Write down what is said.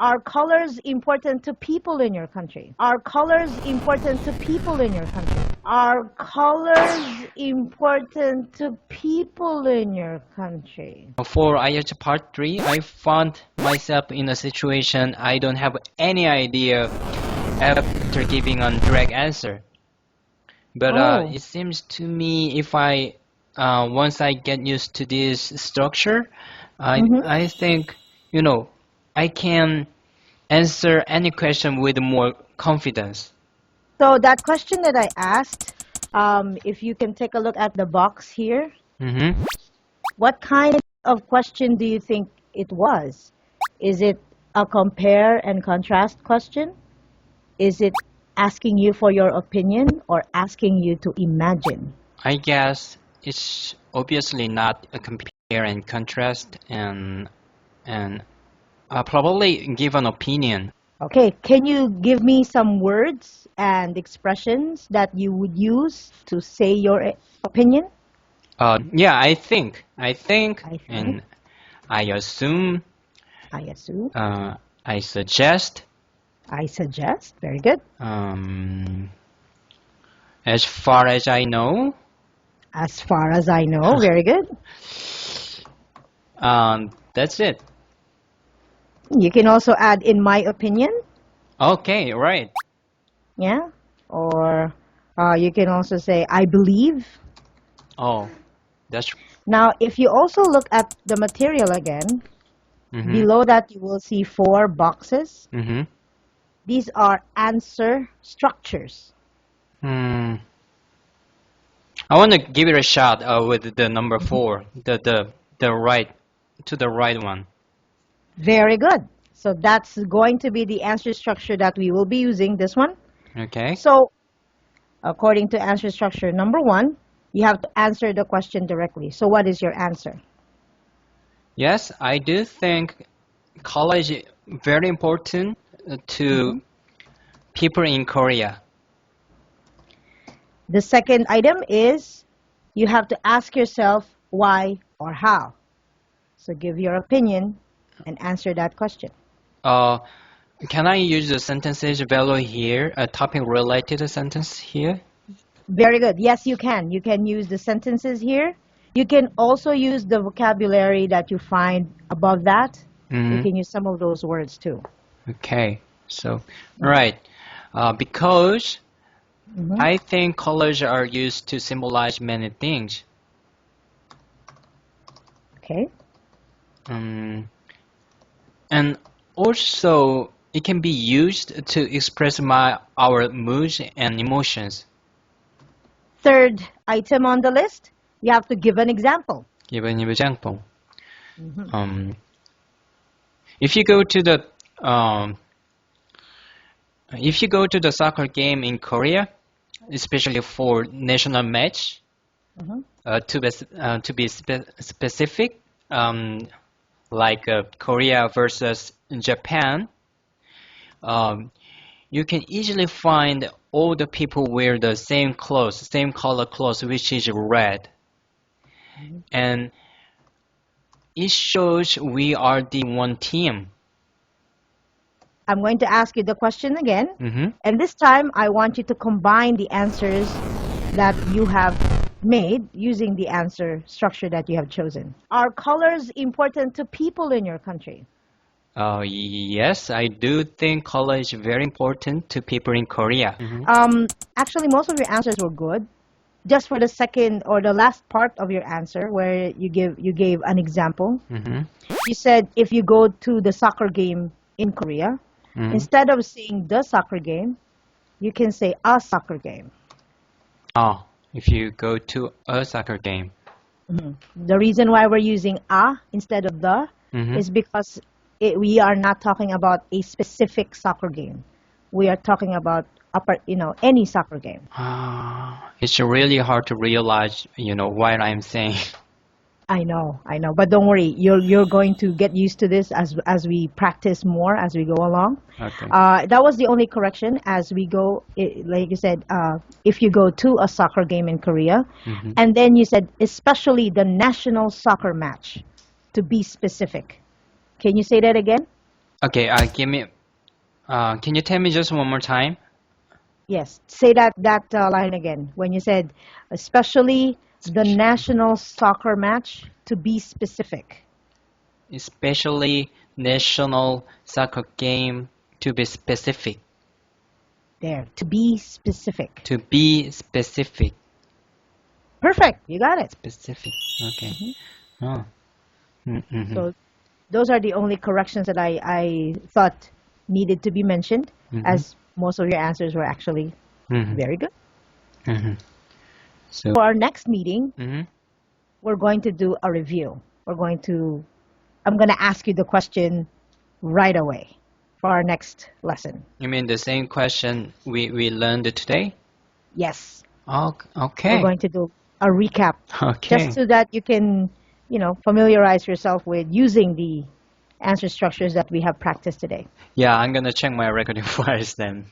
Are colors important to people in your country? Are colors important to people in your country? Are colors important to people in your country? For IELTS Part 3, I found myself in a situation I don't have any idea after giving a direct answer. But it seems to me if I once I get used to this structure, I think, I can answer any question with more confidence. So that question that I asked, if you can take a look at the box here, what kind of question do you think it was? Is it a compare and contrast question? Is it asking you for your opinion or asking you to imagine? I guess it's obviously not a compare and contrast and probably give an opinion. Okay, can you give me some words and expressions that you would use to say your opinion? Yeah, I think, and I assume, I assume. I suggest. I suggest. Very good. As far as I know. As far as I know. Very good. That's it. You can also add, in my opinion. Okay, right. Yeah. Or you can also say, I believe. Oh, that's... Now, if you also look at the material again, below that you will see 4 boxes. These are answer structures. I want to give it a shot with the number 4, the right one. Very good. So that's going to be the answer structure that we will be using, this one. Okay. So according to answer structure number 1, you have to answer the question directly. So what is your answer? Yes, I do think college is very important to people in Korea. The second item is you have to ask yourself why or how. So give your opinion and answer that question. Can I use the sentences value here, a topic related sentence here? Very good. Yes, you can. You can use the sentences here. You can also use the vocabulary that you find above that. You can use some of those words too. Okay. So, right. Because I think colors are used to symbolize many things. Okay. And also, it can be used to express our moods and emotions. Third item on the list, you have to give an example. Give an example. If you go to the soccer game in Korea, especially for national match, to be specific, like Korea versus Japan, you can easily find all the people wear the same clothes, same color clothes, which is red. And it shows we are the one team. I'm going to ask you the question again. And this time, I want you to combine the answers that you have made using the answer structure that you have chosen. Are colors important to people in your country? Yes, I do think color is very important to people in Korea. Actually, most of your answers were good. Just for the second or the last part of your answer, where you gave an example. You said if you go to the soccer game in Korea, instead of saying the soccer game, you can say a soccer game. Oh, if you go to a soccer game. The reason why we're using a instead of the is because we are not talking about a specific soccer game. We are talking about any soccer game. It's really hard to realize, what I'm saying. I know, but don't worry. You're going to get used to this as we practice more as we go along. Okay. That was the only correction as we go. Like you said, if you go to a soccer game in Korea, and then you said especially the national soccer match, to be specific. Can you say that again? Okay, give me. Can you tell me just one more time? Yes. Say that line again. When you said, especially the national soccer match, to be specific. Especially national soccer game, to be specific. There. To be specific. To be specific. Perfect. You got it. Specific. Okay. Oh. Mm-hmm. So those are the only corrections that I thought needed to be mentioned, as most of your answers were actually very good. So for our next meeting, we're going to do a review. I'm going to ask you the question right away for our next lesson. You mean the same question we learned today? Yes. Oh, okay. We're going to do a recap. Okay. Just so that you can, familiarize yourself with using the answer structures that we have practiced today. Yeah, I'm going to check my recording files then.